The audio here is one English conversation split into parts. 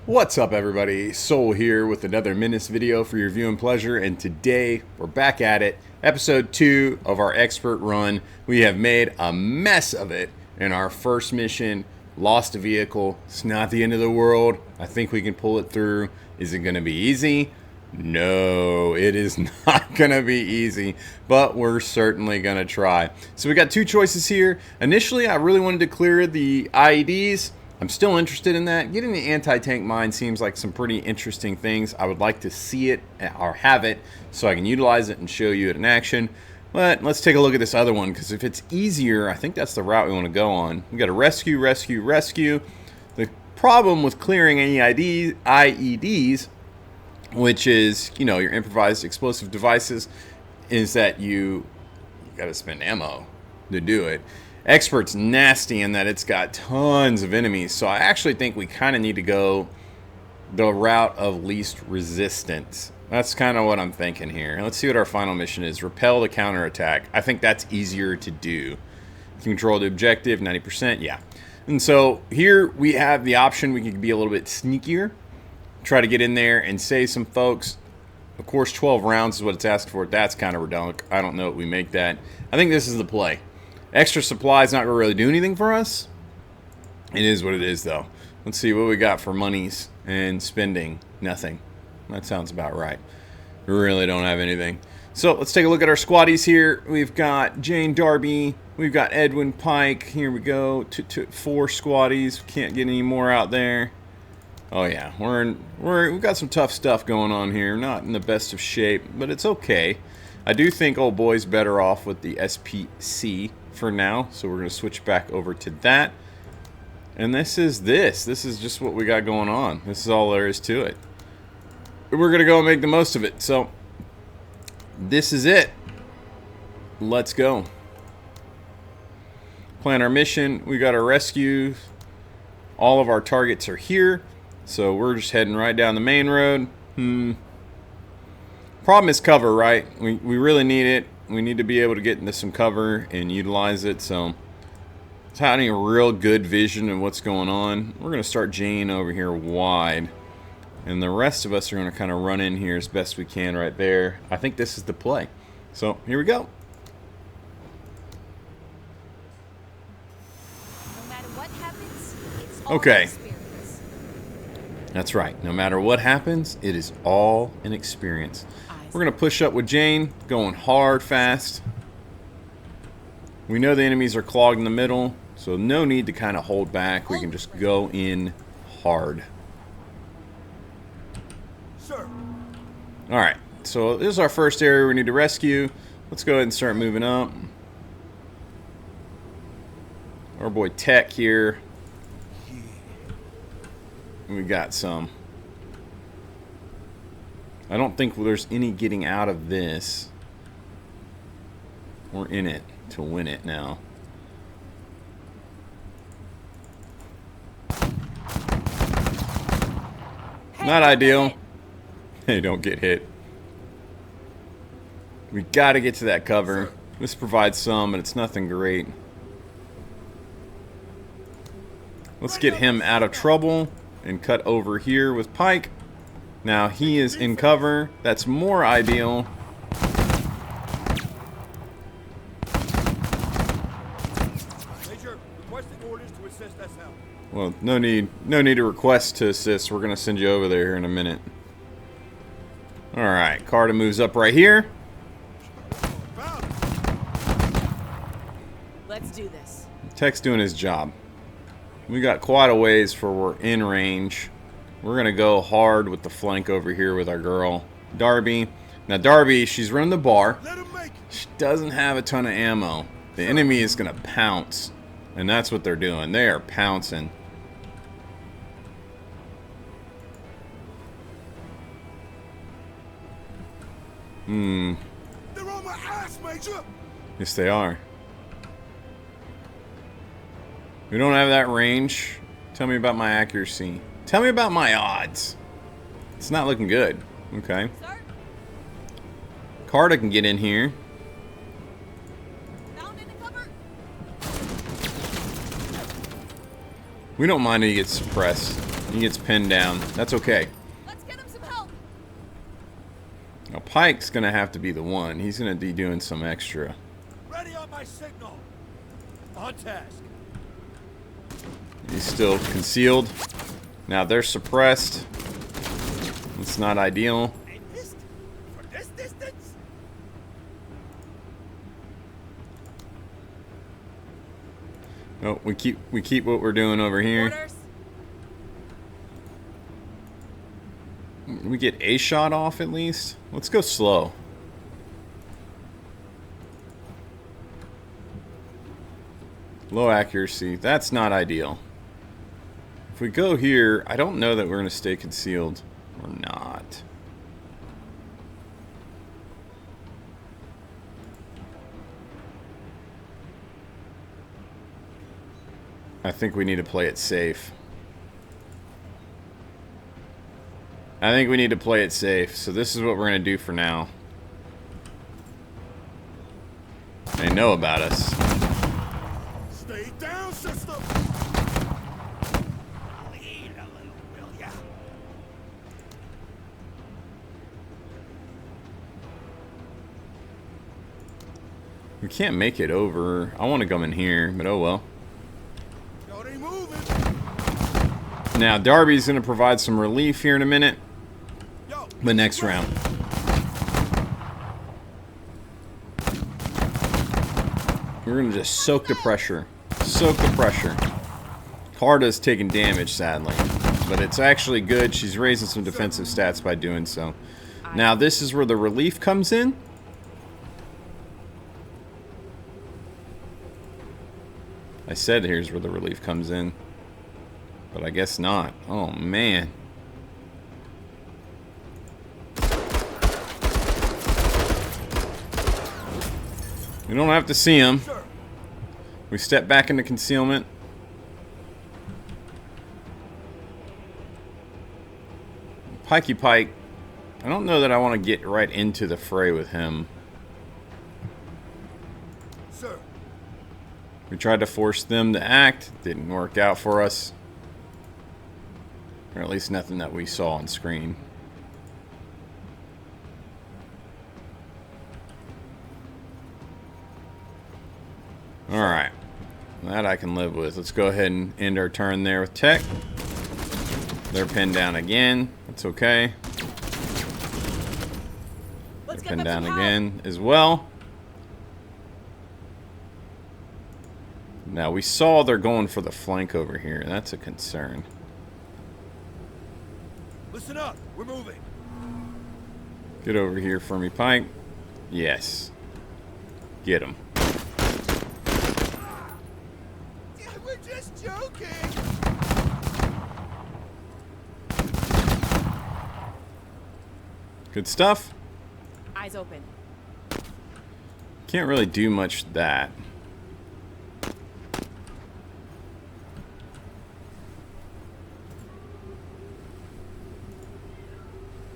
What's up everybody, Soul here with another MENACE video for your viewing pleasure, and today we're back at it. Episode 2 of our expert run. We have made a mess of it in our first mission, lost a vehicle. It's not the end of the world. I think we can pull it through. Is it going to be easy? No, it is not going to be easy, but we're certainly going to try. So we got two choices here. Initially, I really wanted to clear the IEDs. I'm still interested in that. Getting the anti-tank mine seems like some pretty interesting things. I would like to see it or have it so I can utilize it and show you it in action. But let's take a look at this other one, because if it's easier, I think that's the route we want to go on. We got to rescue. The problem with clearing any IEDs, which is, you know, your improvised explosive devices, is that you got to spend ammo to do it. Expert's nasty in that it's got tons of enemies, so I actually think we kind of need to go the route of least resistance. That's kind of what I'm thinking here. Let's see what our final mission is. Repel the counterattack. I think that's easier to do. Control the objective, 90%, yeah. And so here we have the option. We can be a little bit sneakier, try to get in there and save some folks. Of course, 12 rounds is what it's asked for. That's kind of redundant. I don't know if we make that. I think this is the play. Extra supply is not going to really do anything for us. It is what it is, though. Let's see what we got for monies and spending. Nothing. That sounds about right. We really don't have anything. So let's take a look at our squaddies here. We've got Jane Darby. We've got Edwin Pike. Here we go. 4 squaddies. Can't get any more out there. Oh yeah, we've got some tough stuff going on here. Not in the best of shape, but it's okay. I do think old boy's better off with the SPC for now, so we're going to switch back over to that. And this is just what we got going on. This is all there is to it. We're going to go and make the most of it. So this is it. Let's go. Plan our mission. We got our rescue. All of our targets are here, so we're just heading right down the main road. Problem is cover, right? We really need it. We need to be able to get into some cover and utilize it. So it's having a real good vision of what's going on. We're going to start Jane over here wide, and the rest of us are going to kind of run in here as best we can right there. I think this is the play. So here we go. No matter what happens, it's all Okay. experience. That's right. No matter what happens, it is all an experience. We're going to push up with Jane, going hard, fast. We know the enemies are clogged in the middle, so no need to kind of hold back. We can just go in hard. Sir. Alright, so this is our first area we need to rescue. Let's go ahead and start moving up. Our boy Tech here. We got some. I don't think there's any getting out of this. We're in it to win it now. Not ideal. Hey, don't get hit. We got to get to that cover. This provides some, but it's nothing great. Let's get him out of trouble and cut over here with Pike. Now he is in cover. That's more ideal. Major, requesting orders to assist us help. Well, no need to request to assist. We're gonna send you over there in a minute. All right, Carter moves up right here. Let's do this. Tech's doing his job. We got quite a ways for we're in range. We're gonna go hard with the flank over here with our girl Darby. Now Darby, she's running the bar. Let him make it. She doesn't have a ton of ammo. The enemy is gonna pounce, and that's what they're doing. They are pouncing. They're on my ass, Major. Yes, they are. We don't have that range. Tell me about my accuracy. Tell me about my odds. It's not looking good. Okay. Sir, Carter can get in here. found in the cupboard. We don't mind if he gets suppressed. He gets pinned down. That's okay. Let's get him some help. Now Pike's gonna have to be the one. He's gonna be doing some extra. Ready on my signal. On task. He's still concealed. Now they're suppressed. It's not ideal. They missed for this distance. Oh, we keep what we're doing over here. Orders. We get a shot off at least. Let's go slow. Low accuracy. That's not ideal. If we go here, I don't know that we're going to stay concealed or not. I think we need to play it safe. I think we need to play it safe. So this is what we're going to do for now. They know about us. Stay down, sister. Lead a little, will ya? We can't make it over. I want to come in here, but oh well. Yo, they moving. Now, Darby's going to provide some relief here in a minute. Yo, The next round. We're going to just soak the pressure. Soak the pressure. Carda's taking damage, sadly. But it's actually good. She's raising some defensive stats by doing so. Now, this is where the relief comes in. I said here's where the relief comes in. But I guess not. Oh, man. We don't have to see him. sir. We step back into concealment. Pikey Pike. I don't know that I want to get right into the fray with him. Sir. We tried to force them to act. Didn't work out for us. Or at least nothing that we saw on screen. Alright. That I can live with. Let's go ahead and end our turn there with tech. They're pinned down again. That's okay. Let's They're get pinned them down some help. again as well. Now we saw they're going for the flank over here. That's a concern. Listen up. We're moving. Get over here for me, Pike. Yes. Get him. Yeah, we're just joking. Good stuff. Eyes open. Can't really do much that.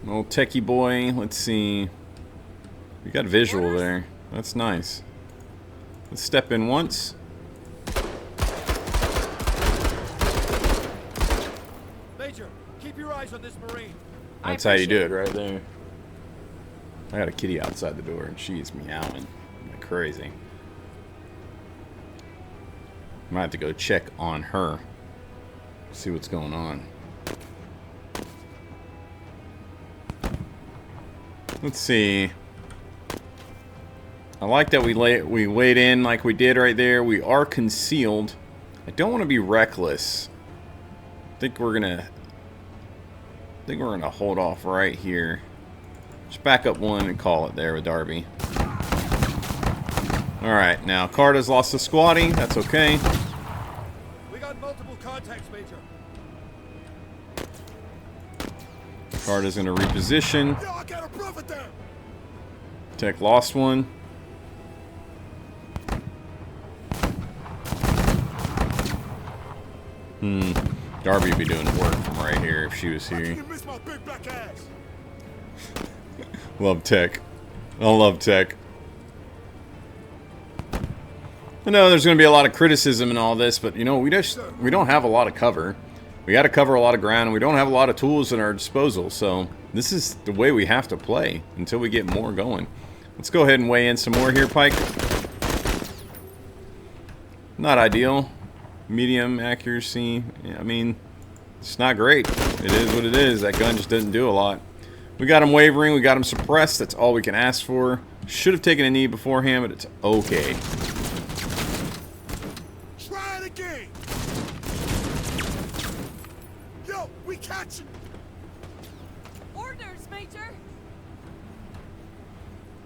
Old techie boy. Let's see. We got visual Orders? there. That's nice. Let's step in once. Major, keep your eyes on this Marine. That's how you do it right there. I got a kitty outside the door and she's meowing like crazy. Might have to go check on her. See what's going on. Let's see. I like that we wait in like we did right there. We are concealed. I don't want to be reckless. I think we're gonna hold off right here. Just back up one and call it there with Darby. Alright, now Carda's lost the squatty. That's okay. We got multiple contacts, Major. Carda's gonna reposition. Yo, I got a brother down. Tech lost one. Darby would be doing work from right here if she was I here. can't miss my big black ass. Love tech. I love tech. I know there's going to be a lot of criticism in all this, but you know, we don't have a lot of cover. We we got to cover a lot of ground, and we don't have a lot of tools at our disposal. So this is the way we have to play until we get more going. Let's go ahead and weigh in some more here, Pike. Not ideal. Medium accuracy. Yeah, I mean, it's not great. It is what it is. That gun just doesn't do a lot. We got him wavering. We got him suppressed. That's all we can ask for. Should have taken a knee beforehand, but it's okay. Try it again. Yo, we catch him. Orders, Major.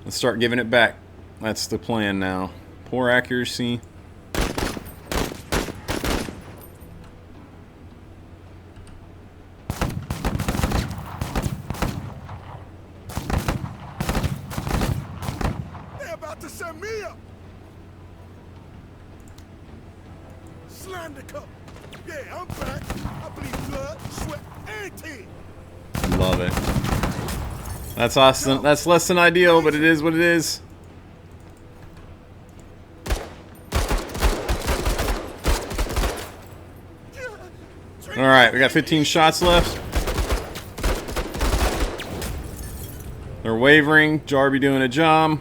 Let's start giving it back. That's the plan now. Poor accuracy. They're about to send me up. Slam the cup. Yeah, I'm back. I bleed blood, sweat, and tears. Love it. That's awesome. That's less than ideal, but it is what it is. Alright, we got 15 shots left. They're wavering. Jarby doing a job.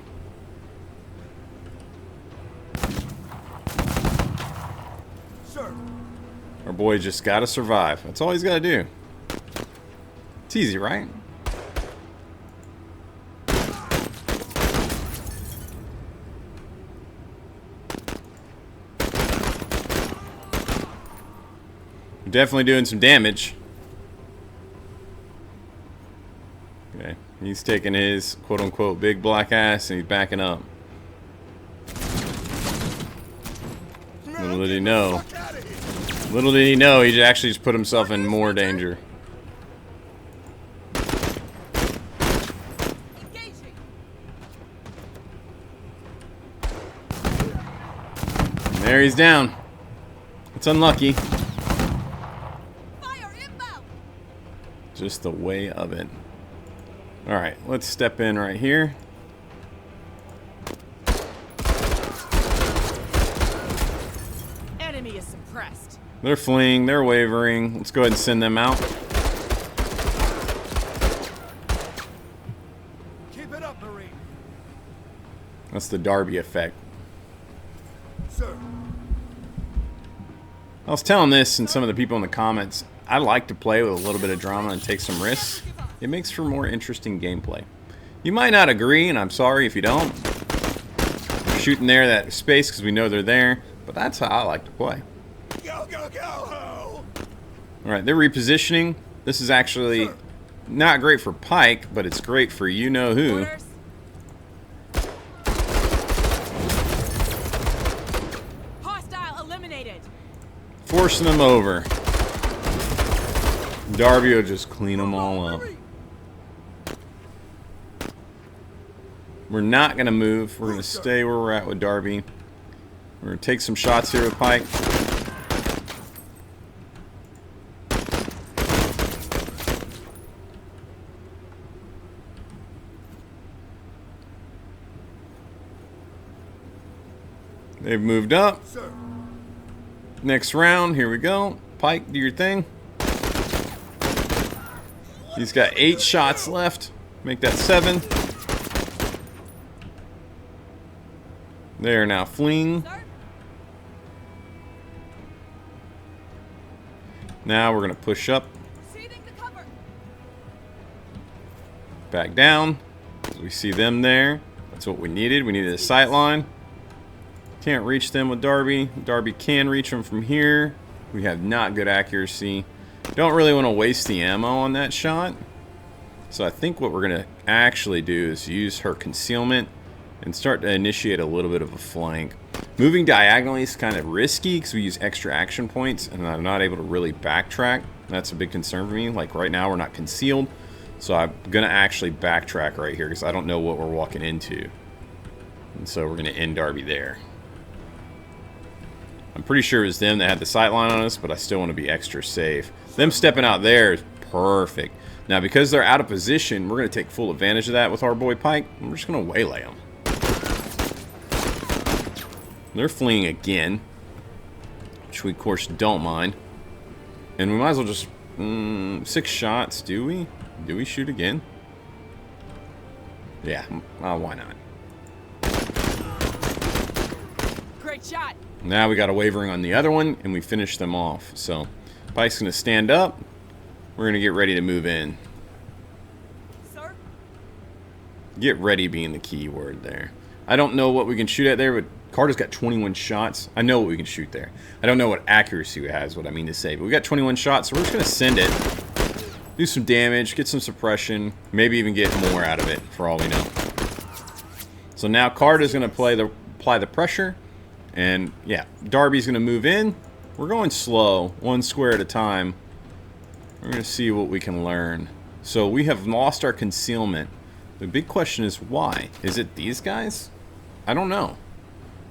Sir, Our boy just gotta survive. That's all he's gotta do. It's easy, right? Definitely doing some damage. Okay, he's taking his quote-unquote big black ass and he's backing up. Little did he know. fuck out of here. Little did he know he actually just put himself in more danger. Engaging. And there he's down. It's unlucky. Fire inbound. Just the way of it. Alright, let's step in right here. Enemy is suppressed. They're fleeing, they're wavering. Let's go ahead and send them out. Keep it up, Marine. That's the Darby effect. Sir, I was telling this and some of the people in the comments, I like to play with a little bit of drama and take some risks. It makes for more interesting gameplay. You might not agree, and I'm sorry if you don't. We're shooting there that space because we know they're there, but that's how I like to play. go, go, go. Alright, they're repositioning. This is actually not great for Pike, but it's great for you-know-who. Orders. Hostile eliminated. Forcing them over. Darby will just clean them all up. We're not going to move. We're going to stay where we're at with Darby. We're going to take some shots here with Pike. They've moved up. Sir, Next round, here we go. Pike, do your thing. He's got 8 shots left. Make that 7. They are now fleeing. Sir. Now we're going to push up, Seething the cover. back down. We see them there. That's what we needed. We needed a sight line. Can't reach them with Darby. Darby can reach them from here. We have not good accuracy. Don't really want to waste the ammo on that shot. So I think what we're going to actually do is use her concealment and start to initiate a little bit of a flank. Moving diagonally is kind of risky because we use extra action points and I'm not able to really backtrack. That's a big concern for me. Like right now we're not concealed. So I'm going to actually backtrack right here because I don't know what we're walking into. And so we're going to end Darby there. I'm pretty sure it was them that had the sight line on us, but I still want to be extra safe. Them stepping out there is perfect. Now, because they're out of position, we're going to take full advantage of that with our boy Pike. And we're just going to waylay them. They're fleeing again, which we, of course, don't mind. And we might as well just... 6 shots, do we? Do we shoot again? Yeah, why not? Great shot. Now we got a wavering on the other one, and we finish them off. So, Pike's going to stand up. We're going to get ready to move in. Sir? Get ready being the key word there. I don't know what we can shoot at there, but Carter's got 21 shots. I know what we can shoot there. I don't know what accuracy it has, what I mean to say. But we got 21 shots, so we're just going to send it. Do some damage, get some suppression, maybe even get more out of it, for all we know. So now Carter's going to apply the pressure. And, yeah, Darby's going to move in. We're going slow, 1 square at a time. We're going to see what we can learn. So we have lost our concealment. The big question is why? Is it these guys? I don't know.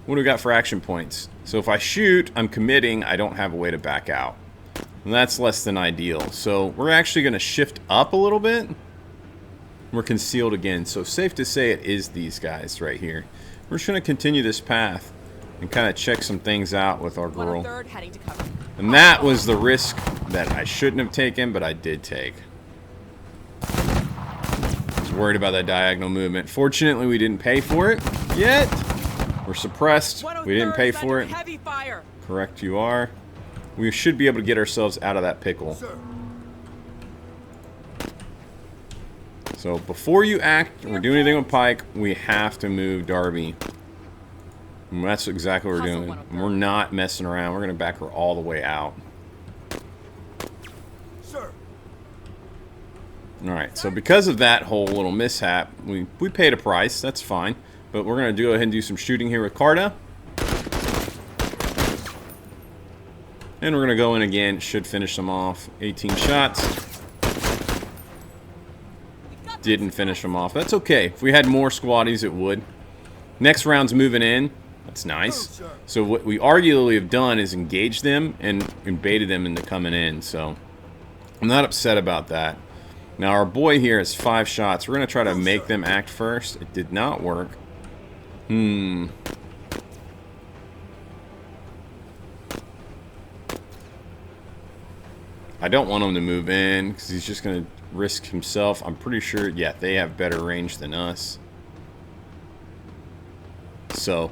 What do we got for action points? So if I shoot, I'm committing. I don't have a way to back out. And that's less than ideal. So we're actually going to shift up a little bit. We're concealed again. So safe to say it is these guys right here. We're just going to continue this path and kind of check some things out with our girl. 1/3 heading to cover. And that was the risk that I shouldn't have taken, but I did take. I was worried about that diagonal movement. Fortunately, we didn't pay for it yet. We're suppressed. We didn't pay for it. Heavy fire. Correct, you are. We should be able to get ourselves out of that pickle. Sir. So before you act or do anything with Pike, we have to move Darby. And that's exactly what we're doing. We're not messing around. We're going to back her all the way out. Sir. Alright, so because of that whole little mishap, we paid a price. That's fine. But we're going to go ahead and do some shooting here with Carta. And we're going to go in again. Should finish them off. 18 shots. Didn't finish them off. That's okay. If we had more squaddies, it would. Next round's moving in. That's nice. So what we arguably have done is engage them and baited them into coming in. So I'm not upset about that. Now our boy here has 5 shots. We're going to try to make them act first. It did not work. I don't want him to move in because he's just going to risk himself. I'm pretty sure, yeah, they have better range than us. So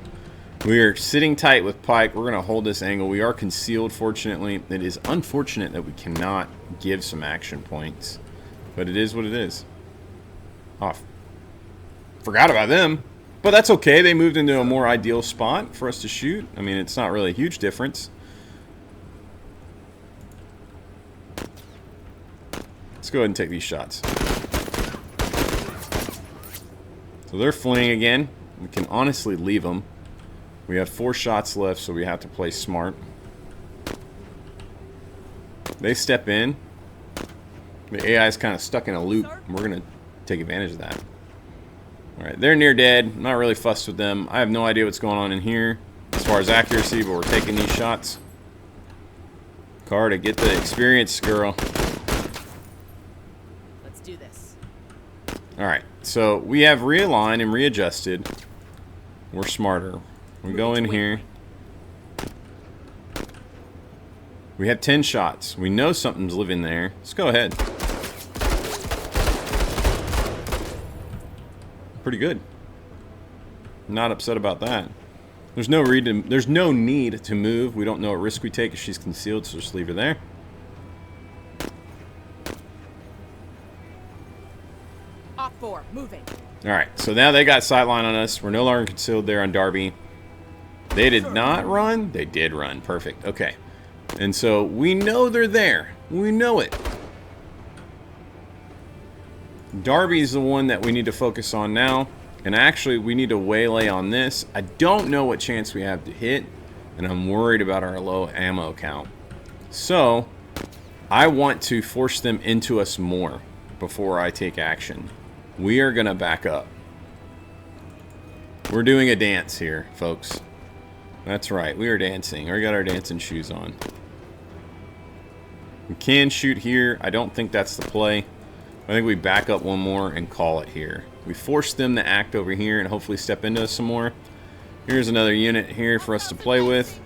we are sitting tight with Pike. We're going to hold this angle. We are concealed, fortunately. It is unfortunate that we cannot give some action points. But it is what it is. Oh, forgot about them. But that's okay. They moved into a more ideal spot for us to shoot. I mean, it's not really a huge difference. Let's go ahead and take these shots. So they're fleeing again. We can honestly leave them. We have 4 shots left, so we have to play smart. They step in. The AI is kind of stuck in a loop, and we're going to take advantage of that. Alright, they're near dead. I'm not really fussed with them. I have no idea what's going on in here as far as accuracy, but we're taking these shots. Carta, get the experience, girl. Let's do this. Alright, so we have realigned and readjusted. We're smarter. We go in here. We have 10 shots. We know something's living there. Let's go ahead. Pretty good. Not upset about that. There's no need to move. We don't know what risk we take if she's concealed, so just leave her there. Op 4, moving. Alright, so now they got sightline on us. We're no longer concealed there on Darby. They did not run. They did run. Perfect. Okay. And so we know they're there. We know it. Darby's the one that we need to focus on now. And actually, we need to waylay on this. I don't know what chance we have to hit. And I'm worried about our low ammo count. So, I want to force them into us more before I take action. We are going to back up. We're doing a dance here, folks. That's right. We are dancing. We got our dancing shoes on. We can shoot here. I don't think that's the play. I think we back up one more and call it here. We force them to act over here and hopefully step into us some more. Here's another unit here for us to play with.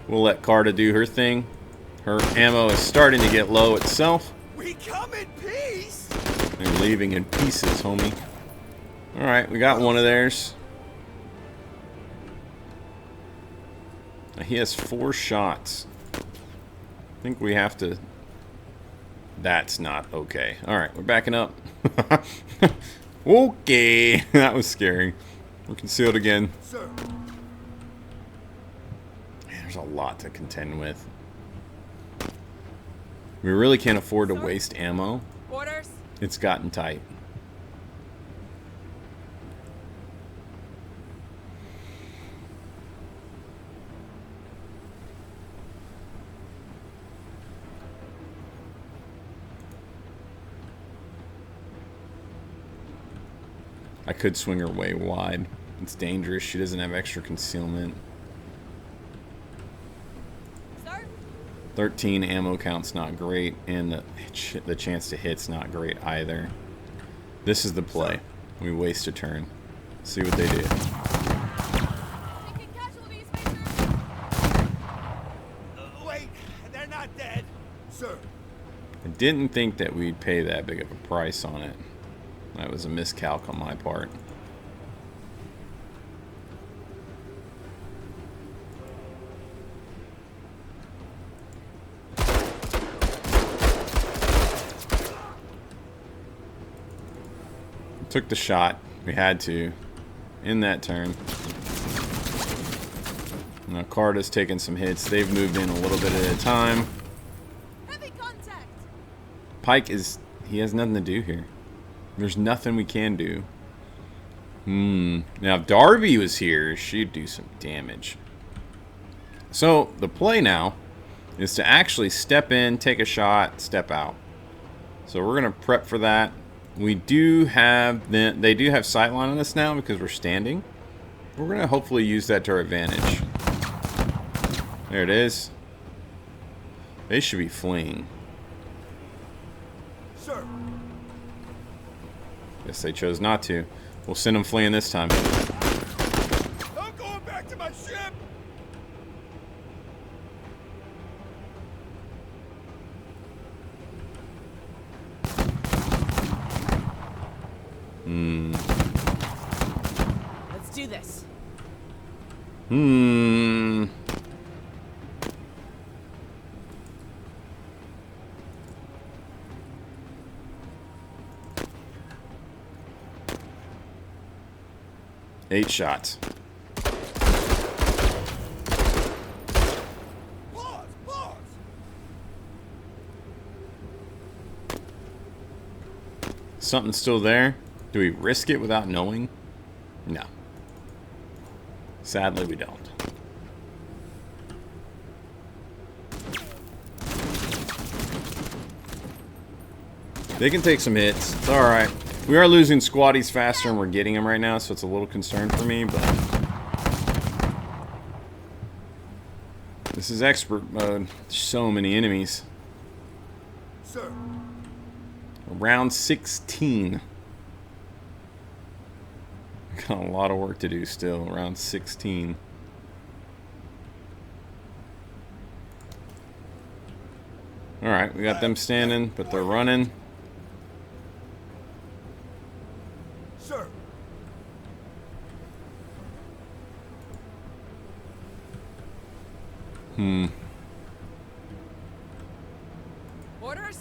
We'll let Carta do her thing. Her ammo is starting to get low itself. We come in peace. They're leaving in pieces, homie. Alright, we got one of theirs. He has 4 shots. I think we have to... That's not okay. Alright, we're backing up. Okay. That was scary. We're concealed again. Sir. Man, there's a lot to contend with. We really can't afford to waste ammo. Orders. It's gotten tight. I could swing her way wide. It's dangerous. She doesn't have extra concealment. Sir. 13 ammo count's not great, and the chance to hit's not great either. This is the play. We waste a turn. See what they do. Taking casualties, Major. Wait, they're not dead. Sir. I didn't think that we'd pay that big of a price on it. That was a miscalc on my part. Took the shot. We had to. In that turn. Now Carta's taking some hits. They've moved in a little bit at a time. Heavy contact. Pike is... He has nothing to do here. There's nothing we can do. Now, if Darby was here, she'd do some damage. So, the play now is to actually step in, take a shot, step out. So, we're going to prep for that. We do have... They do have sightline on us now because we're standing. We're going to hopefully use that to our advantage. There it is. They should be fleeing. Sir. Guess they chose not to. We'll send them fleeing this time. I'm going back to my ship. Let's do this. 8 shots. Pause. Something's still there. Do we risk it without knowing? No. Sadly, we don't. They can take some hits. It's alright. We are losing squaddies faster than we're getting them right now, so it's a little concern for me, but... This is expert mode. There's so many enemies. Sir. Round 16. Got a lot of work to do still. Round 16. Alright, we got them standing, but they're running. Sir. Orders.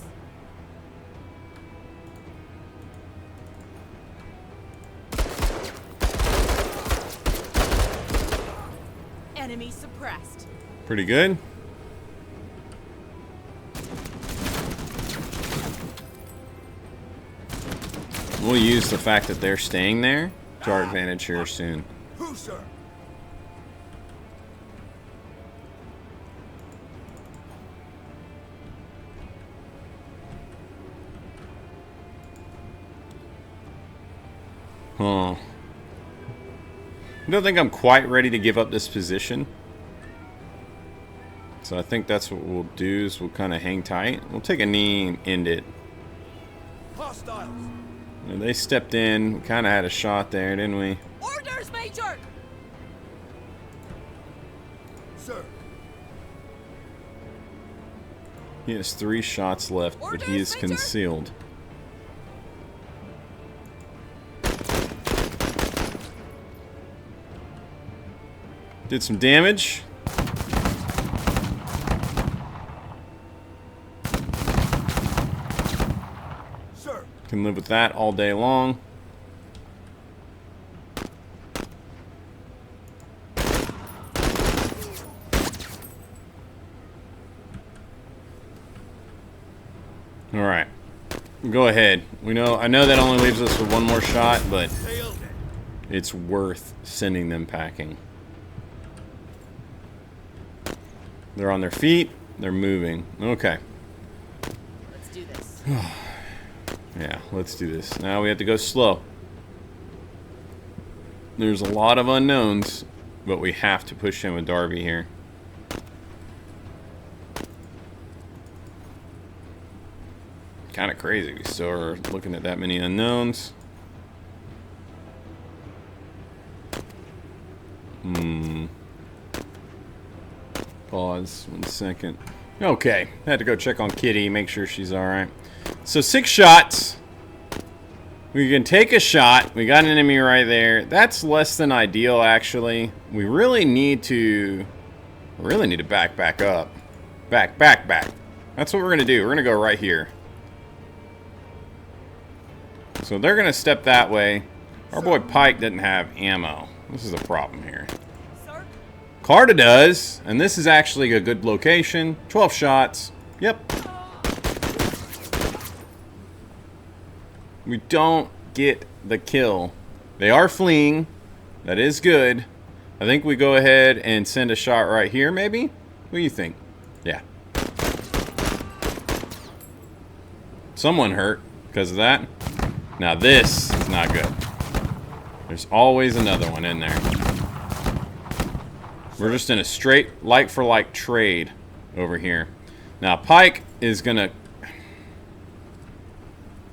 Enemy suppressed. Pretty good. We'll use the fact that they're staying there to our advantage here soon. Who, sir? Huh. I don't think I'm quite ready to give up this position. So I think that's what we'll do is we'll kind of hang tight. We'll take a knee and end it. Hostiles. And they stepped in. We kind of had a shot there, didn't we? Orders, Major. Sir. He has 3 shots left, but he is concealed. Did some damage. Sir. Can live with that all day long. All right. Go ahead. I know that only leaves us with 1 more shot, but it's worth sending them packing. They're on their feet. They're moving. Okay. Let's do this. Yeah, let's do this. Now we have to go slow. There's a lot of unknowns, but we have to push in with Darby here. Kind of crazy. We still are looking at that many unknowns. Pause 1 second. Okay, had to go check on Kitty, make sure she's alright. So 6 shots. We can take a shot. We got an enemy right there. That's less than ideal, actually. We really need to back up. Back. That's what we're going to do. We're going to go right here. So they're going to step that way. Our boy Pike doesn't have ammo. This is a problem here. Sir? Carta does, and this is actually a good location. 12 shots. Yep. We don't get the kill. They are fleeing. That is good. I think we go ahead and send a shot right here, maybe? What do you think? Yeah. Someone hurt because of that. Now this is not good. There's always another one in there. We're just in a straight like-for-like trade over here. Now Pike is gonna...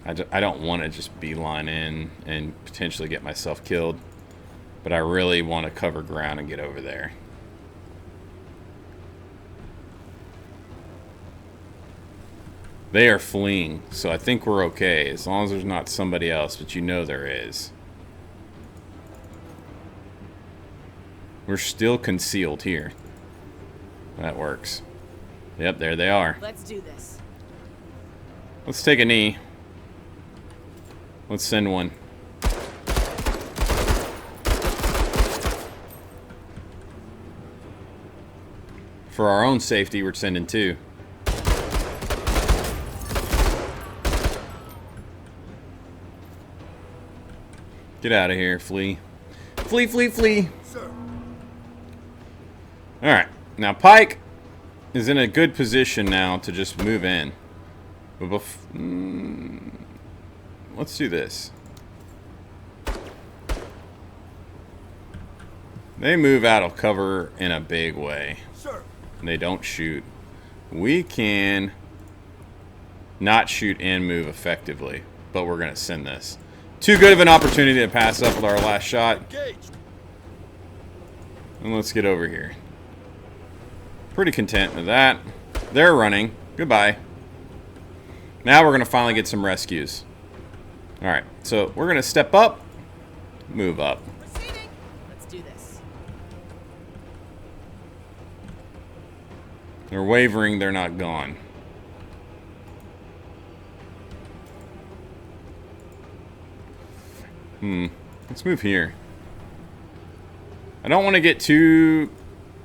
I don't want to just beeline in and potentially get myself killed. But I really want to cover ground and get over there. They are fleeing, so I think we're okay. As long as there's not somebody else, but you know there is. We're still concealed here. That works. Yep, there they are. Let's do this. Let's take a knee. Let's send one. For our own safety, we're sending 2. Get out of here, flee. Flee, flee, flee. Sir. Alright, now Pike is in a good position now to just move in. But let's do this. They move out of cover in a big way. Sir. And they don't shoot. We can not shoot and move effectively, but we're going to send this. Too good of an opportunity to pass up with our last shot. Engaged. And let's get over here. Pretty content with that. They're running. Goodbye. Now we're going to finally get some rescues. Alright, so we're going to step up, move up. Proceeding. Let's do this. They're wavering, they're not gone. Let's move here. I don't want to get too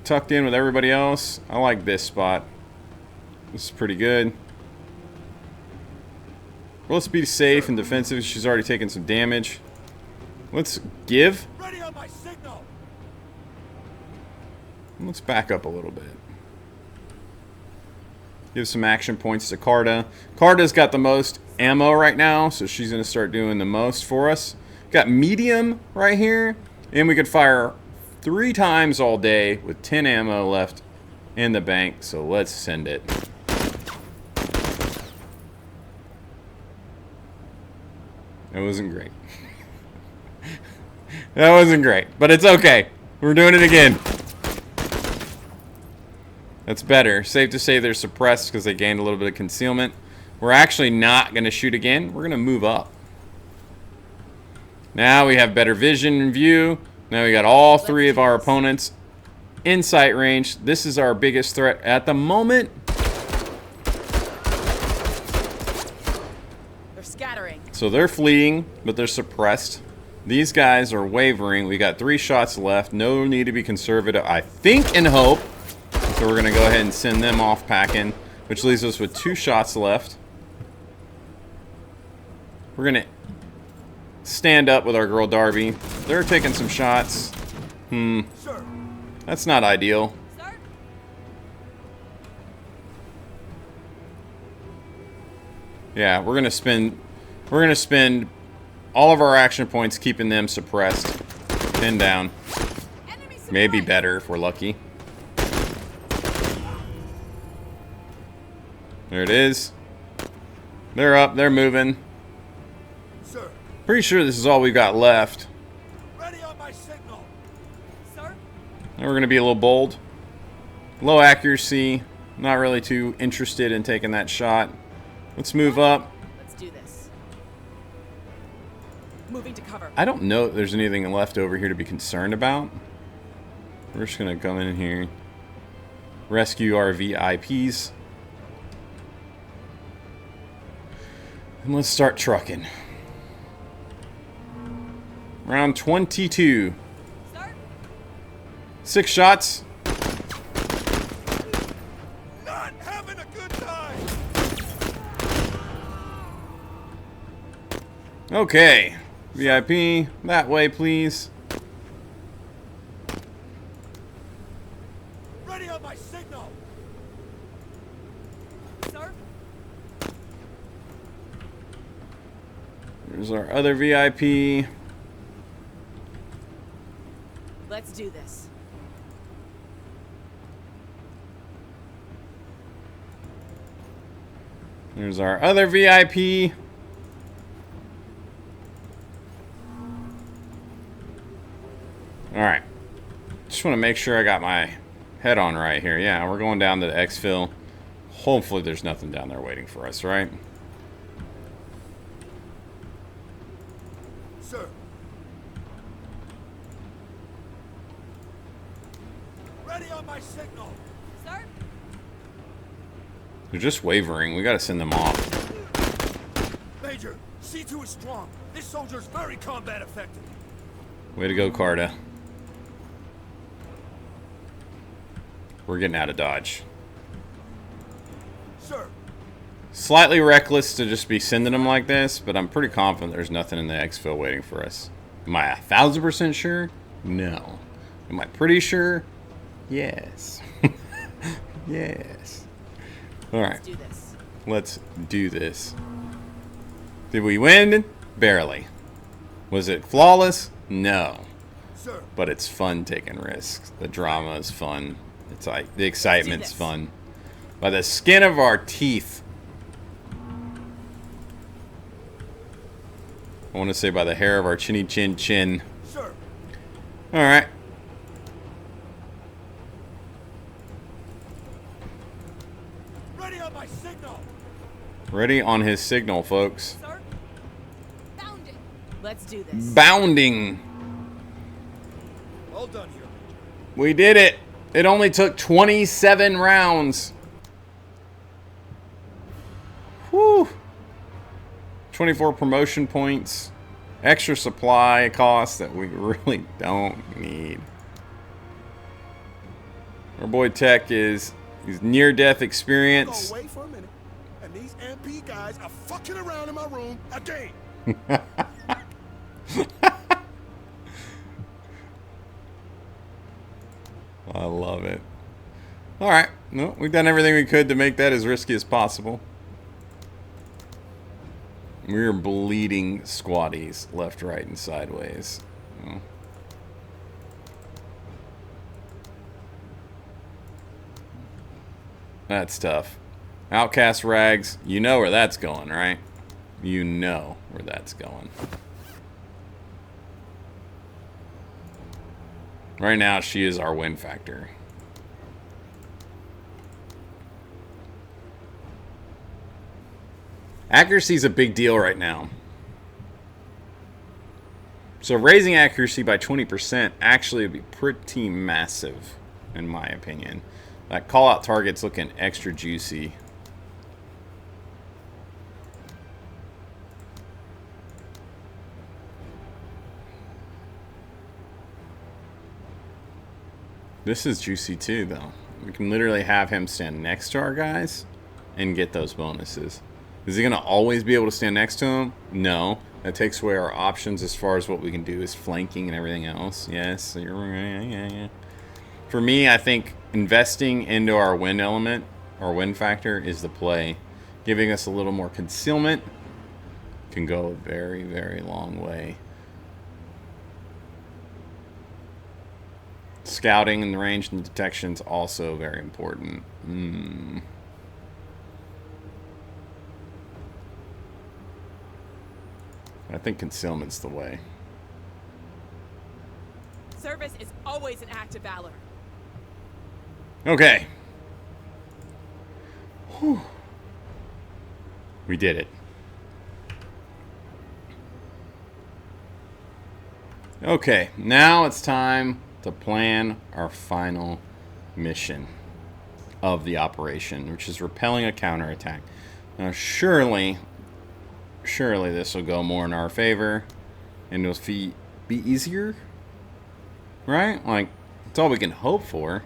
tucked in with everybody else. I like this spot. This is pretty good. Well, let's be safe and defensive. She's already taken some damage. Let's give. Ready on my signal. Let's back up a little bit. Give some action points to Carta. Carta's got the most ammo right now, so she's going to start doing the most for us. Got medium right here, and we could fire 3 times all day with 10 ammo left in the bank, so let's send it. That wasn't great. That wasn't great, but it's okay. We're doing it again. That's better. Safe to say they're suppressed because they gained a little bit of concealment. We're actually not going to shoot again. We're going to move up. Now we have better vision and view. Now we got all three of our opponents in sight range. This is our biggest threat at the moment. They're scattering. So they're fleeing, but they're suppressed. These guys are wavering. We got 3 shots left. No need to be conservative, I think, and hope. So we're going to go ahead and send them off packing, which leaves us with 2 shots left. We're going to stand up with our girl Darby. They're taking some shots. That's not ideal. Sir? Yeah, we're gonna spend all of our action points keeping them suppressed. Pinned down. Maybe better if we're lucky. There it is. They're up, they're moving. Sir, Pretty sure this is all we've got left. ready on my signal. Sir? And we're gonna be a little bold. Low accuracy. Not really too interested in taking that shot. Let's move up. Let's do this. Moving to cover. I don't know if there's anything left over here to be concerned about. We're just gonna come in here. Rescue our VIPs. And let's start trucking. Round 22. Sir? 6 shots. Not having a good time. Okay. VIP, that way, please. Ready on my signal. Sir? There's our other VIP. Let's do this. There's our other VIP. Alright. Just want to make sure I got my head on right here. Yeah, we're going down to the exfil. Hopefully there's nothing down there waiting for us, right? Sir. Ready on my signal. Sir? They're just wavering. We got to send them off. Major, C2 is strong. This soldier's very combat effective. Way to go, Carta. We're getting out of Dodge. Sir. Slightly reckless to just be sending them like this, but I'm pretty confident there's nothing in the exfil waiting for us. Am I 1,000% sure? No. Am I pretty sure? Yes. Yes. Alright. Let's do this. Let's do this. Did we win? Barely. Was it flawless? No. Sir. But it's fun taking risks. The drama is fun. It's like the excitement's fun. By the skin of our teeth. I want to say by the hair of our chinny chin chin. Sir. Alright. Ready on my signal. Ready on his signal, folks. Sir? Bounding. Let's do this. Bounding. All done here. We did it. It only took 27 rounds. Whew. 24 promotion points. Extra supply costs that we really don't need. Our boy Tech is near-death experience. Go away for a minute. And these MP guys are fucking around in my room again. I love it. Alright. No, we've done everything we could to make that as risky as possible. We're bleeding squatties left, right, and sideways. Oh. That's tough. Outcast rags, you know where that's going, right? You know where that's going. Right now, she is our win factor. Accuracy is a big deal right now. So raising accuracy by 20% actually would be pretty massive, in my opinion. That call-out target's looking extra juicy. This is juicy too, though. We can literally have him stand next to our guys and get those bonuses. Is he going to always be able to stand next to him? No. That takes away our options as far as what we can do is flanking and everything else. Yes, you're right. Yeah. For me, I think investing into our wind element, our wind factor, is the play. Giving us a little more concealment can go a very, very long way. Scouting and the range and detection is also very important. I think concealment's the way. Service is always an act of valor. Okay. Whew. We did it. Okay, now it's time to plan our final mission of the operation, which is repelling a counterattack. Now, surely this will go more in our favor, and it'll be easier, right? Like, it's all we can hope for.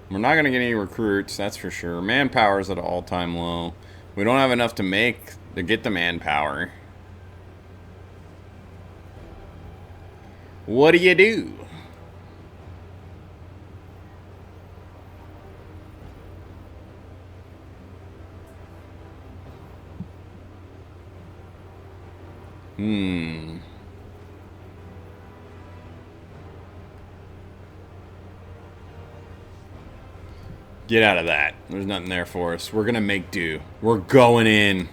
We're not going to get any recruits, that's for sure. Manpower is at an all-time low. We don't have enough to get the manpower. What do you do? Get out of that. There's nothing there for us. We're gonna make do. We're going in.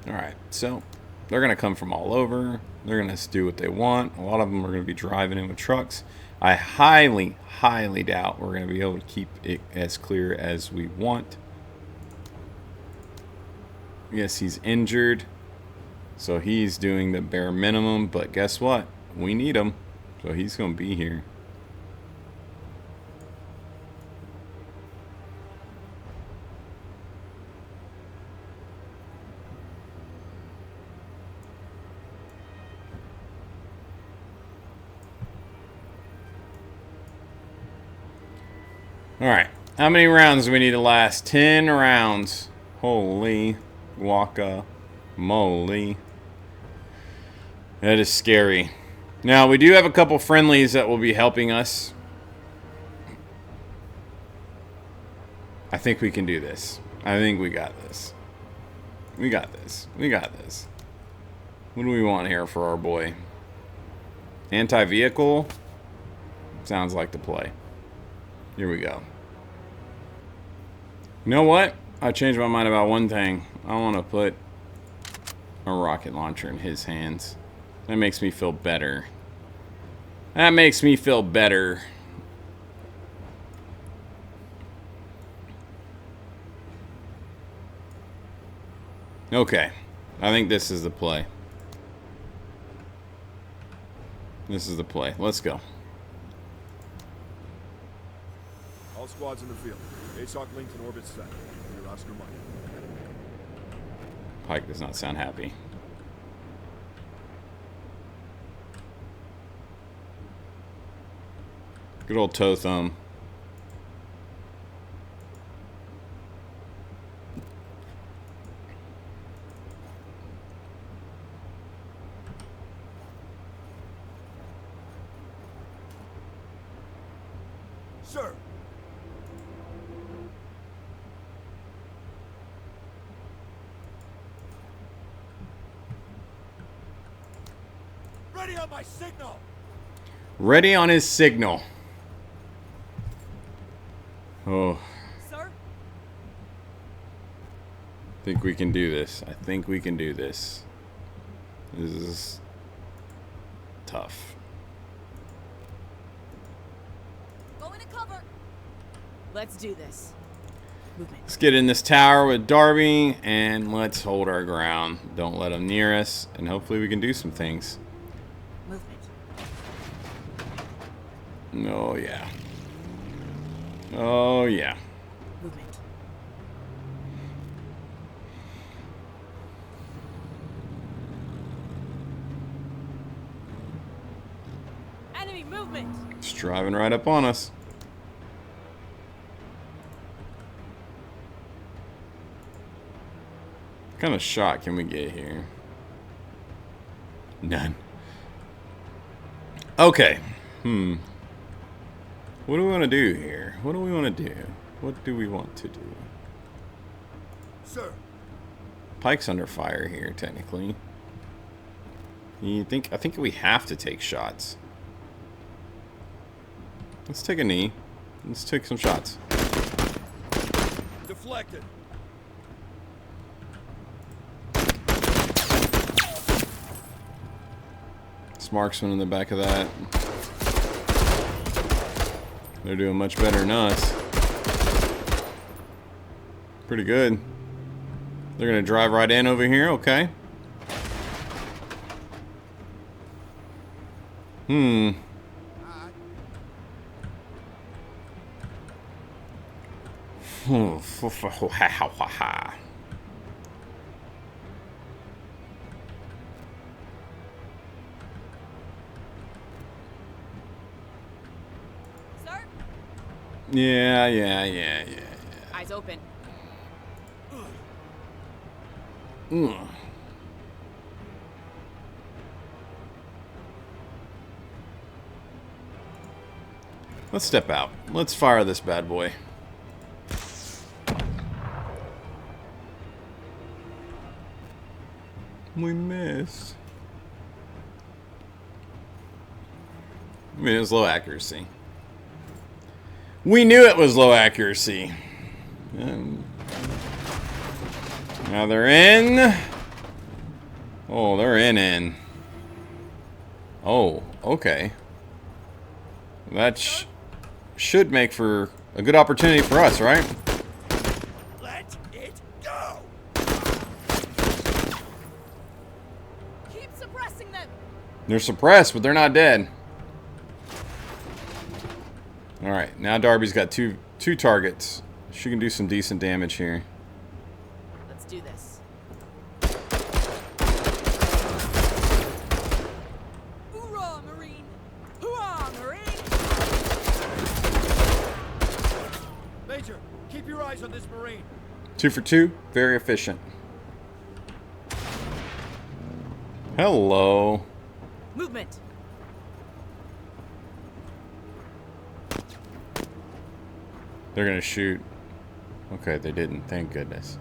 Alright, so they're gonna come from all over. They're gonna do what they want. A lot of them are gonna be driving in with trucks. I highly, highly doubt we're gonna be able to keep it as clear as we want. Yes, he's injured, so he's doing the bare minimum, but guess what? We need him, so he's gonna be here. Alright, how many rounds do we need to last? 10 rounds. Holy guacamole. That is scary. Now, we do have a couple friendlies that will be helping us. I think we can do this. I think we got this. We got this. We got this. What do we want here for our boy? Anti-vehicle? Sounds like the play. Here we go. You know what? I changed my mind about one thing. I want to put a rocket launcher in his hands. That makes me feel better. That makes me feel better. Okay. I think this is the play. This is the play. Let's go. All squads in the field. ASOC linked and orbit set. Your Oscar Mike. Pike does not sound happy. Good old toe thumb. Sir. Ready on my signal. Ready on his signal. Oh. Sir? I think we can do this. I think we can do this. This is tough. Go into cover. Let's do this. Movement. Let's get in this tower with Darby and let's hold our ground. Don't let them near us, and hopefully we can do some things. Movement. Oh yeah. Oh yeah. Movement. Enemy movement. It's driving right up on us. What kind of shot can we get here? None. Okay. What do we want to do here? What do we want to do? What do we want to do? Sir. Pike's under fire here, technically. I think we have to take shots. Let's take a knee. Let's take some shots. Deflected. Marksman in the back of that. They're doing much better than us. Pretty good. They're gonna drive right in over here, okay. Yeah. Eyes open. Let's step out. Let's fire this bad boy. We missed. I mean, it was low accuracy. We knew it was low accuracy. Now they're in. Oh, they're in. Oh, okay. That should make for a good opportunity for us, right? Let it go. Keep suppressing them. They're suppressed, but they're not dead. Alright, now Darby's got two targets. She can do some decent damage here. Let's do this. Hoorah, Marine! Hoorah, Marine! Major, keep your eyes on this Marine. 2 for 2, very efficient. Hello. Movement. They're gonna shoot. Okay, they didn't. Thank goodness.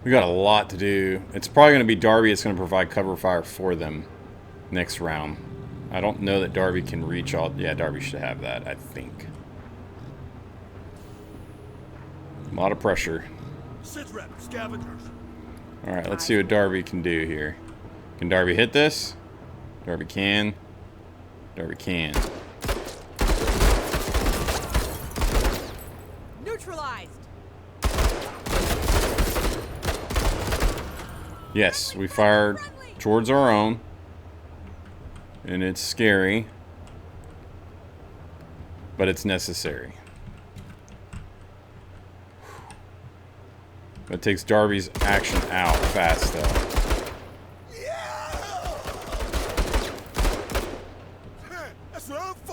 We got a lot to do. It's probably gonna be Darby that's gonna provide cover fire for them next round. I don't know that Darby can reach all. Yeah, Darby should have that, I think. A lot of pressure. Sit rep, scavengers. Alright, let's see what Darby can do here. Can Darby hit this? Darby can. Darby can. Neutralized. Yes, we fired towards our own. And it's scary. But it's necessary. It takes Darby's action out fast though.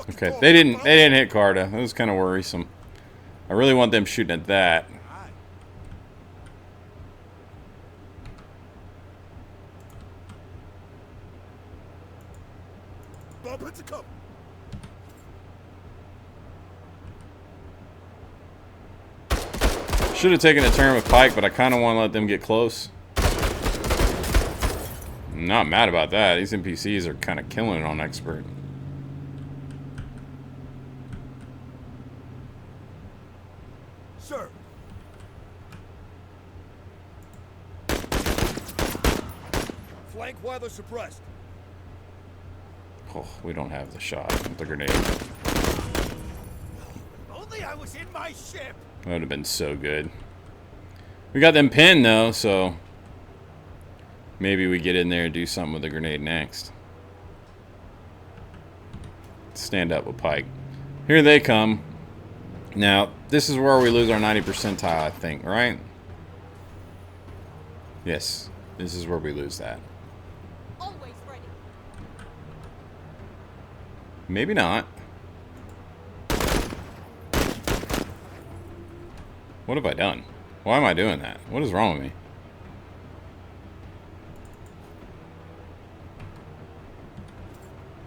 Okay, they didn't hit Carta. That was kind of worrisome. I really want them shooting at that. Should have taken a turn with Pike, but I kind of want to let them get close. I'm not mad about that. These NPCs are kind of killing it on Expert. Sir. Flank weather suppressed. Oh, we don't have the shot with the grenade. Only I was was in my ship. That would have been so good. We got them pinned though, so maybe we get in there and do something with the grenade next. Stand up with Pike. Here they come. Now, this is where we lose our 90 percentile, I think, right? Yes, this is where we lose that. Always ready. Maybe not. What have I done? Why am I doing that? What is wrong with me?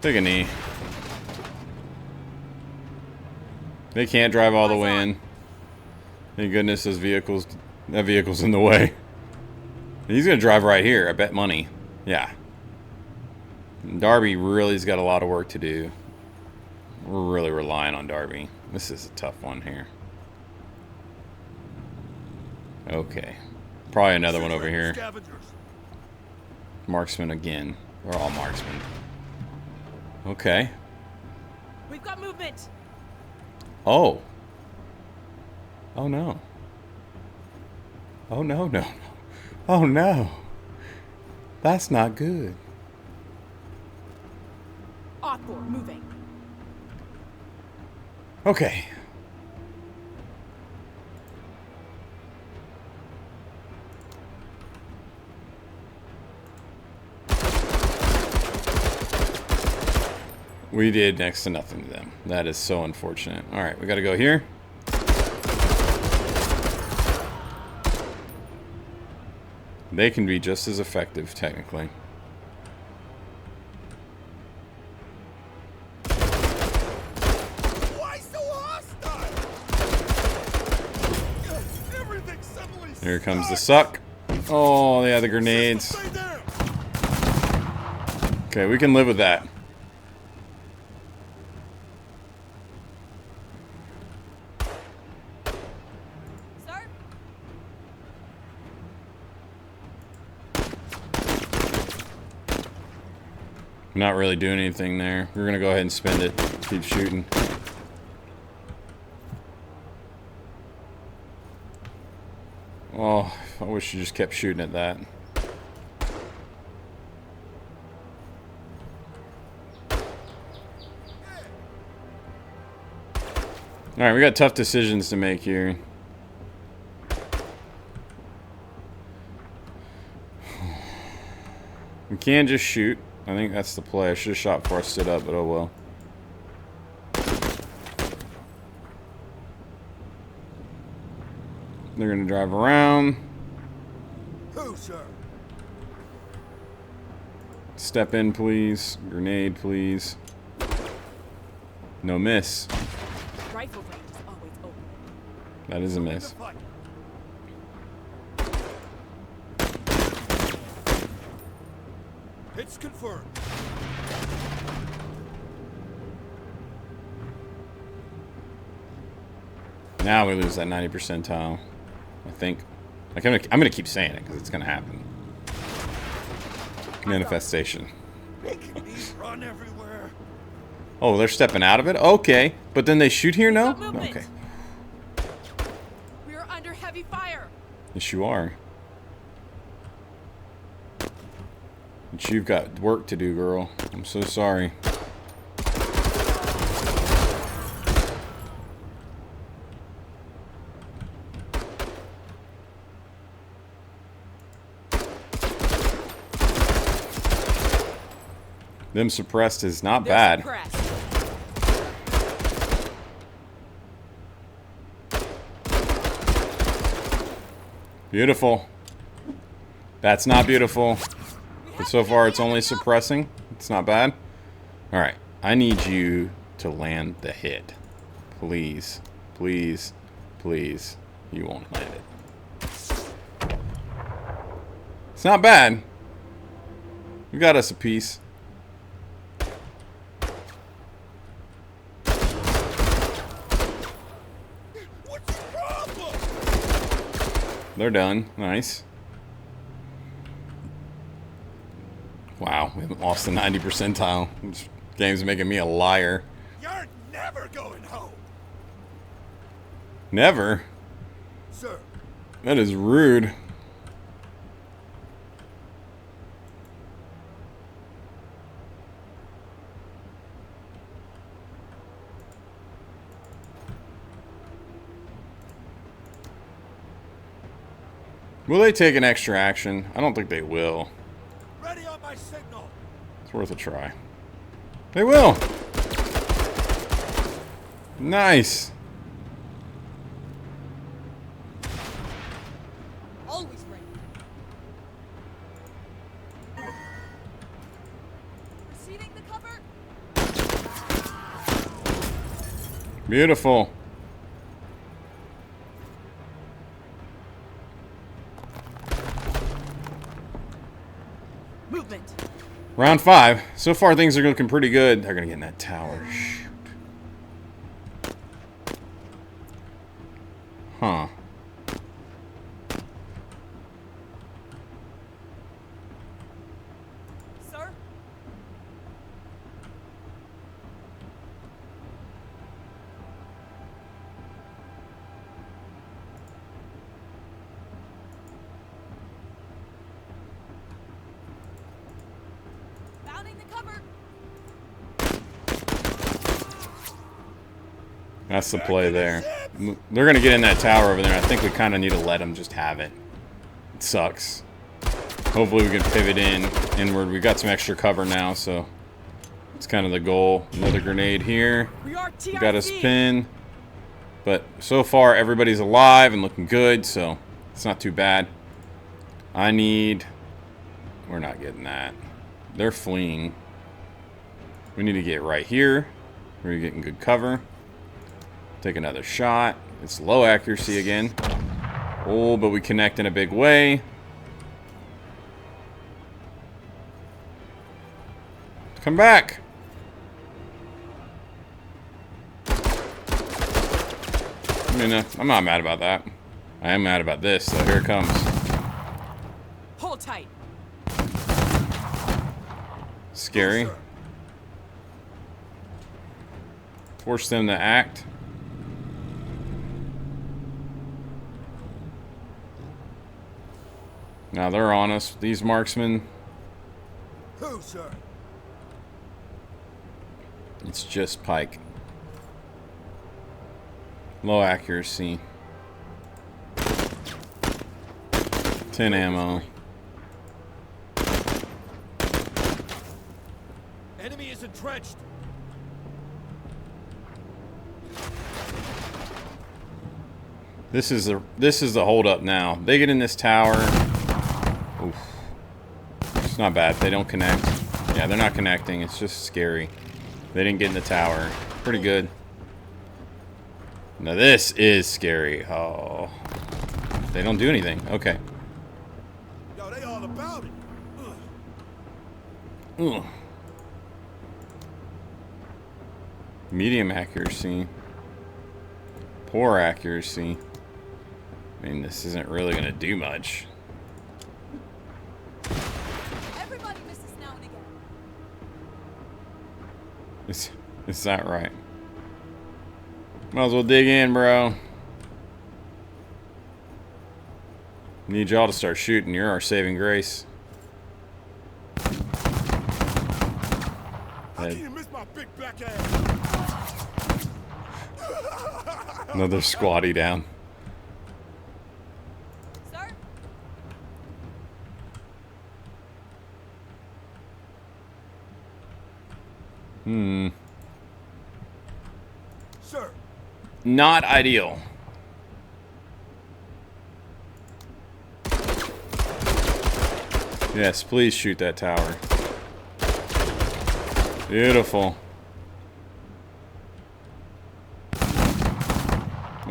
Take a knee. They can't drive all the way in. Thank goodness that vehicle's in the way. He's gonna drive right here, I bet money. Yeah. Darby really's got a lot of work to do. We're really relying on Darby. This is a tough one here. Okay. Probably another one over here. Marksman again. We're all marksmen. Okay. We've got movement. Oh. Oh no. Oh no, no. Oh no. That's not good. Author moving. Okay. We did next to nothing to them. That is so unfortunate. Alright, we gotta go here. They can be just as effective, technically. Why so hostile? Everything suddenly Here comes the sucks. suck. Oh, yeah, the grenades. Stay down. Okay, we can live with that. Sir? Not really doing anything there. We're gonna go ahead and spend it. Keep shooting. Oh, I wish you just kept shooting at that. Alright, we got tough decisions to make here. We can just shoot. I think that's the play. I should have shot before I stood up, but oh well. They're gonna drive around. Who, sir? Step in, please. Grenade, please. No miss. Rifle range is always open. That is a miss. Fight. It's confirmed. Now we lose that 90 percentile. I think. Like I'm gonna keep saying it because it's gonna happen. Manifestation. Making me run everywhere. Oh, they're stepping out of it? Okay. But then they shoot here? No? Got movement. Okay. We are under heavy fire. Yes, you are. But you've got work to do, girl. I'm so sorry. Them suppressed is not They're bad. suppressed. Beautiful. That's not beautiful. But so far it's only suppressing. It's not bad. Alright. I need you to land the hit. Please. Please. Please. You won't land it. It's not bad. We got us a piece. What's the problem? They're done. Nice. Wow, we haven't lost the 90 percentile. This game's making me a liar. You're never going home. Never? Sir. That is rude. Will they take an extra action? I don't think they will. Ready on my signal. It's worth a try. They will! Nice! Always ready. Receiving the cover. Beautiful. Movement. Round 5. So far things are looking pretty good. They're gonna get in that tower. Shoot. Huh. Sir? Bounding the cover. That's the play there. They're going to get in that tower over there. I think we kind of need to let them just have it. It sucks. Hopefully we can pivot inward. We got some extra cover now, so it's kind of the goal. Another grenade here. We are We got a TRC. spin. But so far everybody's alive and looking good, so it's not too bad. I need... We're not getting that. They're fleeing. We need to get right here. We're getting good cover. Take another shot. It's low accuracy again. Oh, but we connect in a big way. Come back. I mean, I'm not mad about that. I am mad about this, so here it comes. Hold tight. Scary. Sir. Force them to act. Now they're on us. These marksmen. Who, sir? It's just Pike. Low accuracy. 10 ammo. Enemy is entrenched. This is the hold up now. They get in this tower. Oof. It's not bad. They don't connect. Yeah, they're not connecting. It's just scary. They didn't get in the tower. Pretty good. Now this is scary. Oh. They don't do anything. Okay. Yo, they all about it. Ugh. Medium accuracy. Poor accuracy. I mean, this isn't really going to do much. Everybody misses now and again. Is that right? Might as well dig in, bro. Need y'all to start shooting. You're our saving grace. How can you miss my big black ass? Another squatty down. Sir? Sir. Not ideal. Yes, please shoot that tower. Beautiful.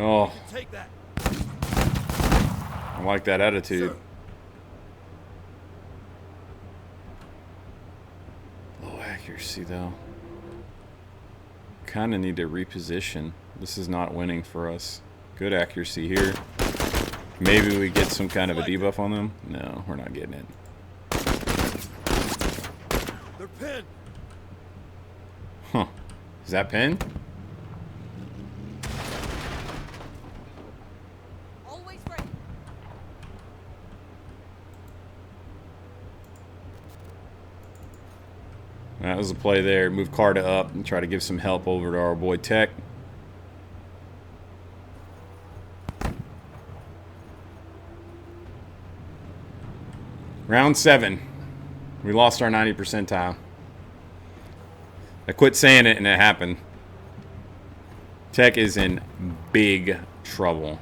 Oh, Take that. I like that attitude. Sir. Low accuracy, though. Kind of need to reposition. This is not winning for us. Good accuracy here. Maybe we get some kind of a debuff on them. No, we're not getting it. They're pinned. Huh. Is that pin? Always ready. That was a play there. Move Carta up and try to give some help over to our boy Tech. Round 7. We lost our 90 percentile. I quit saying it and it happened. Tech is in big trouble.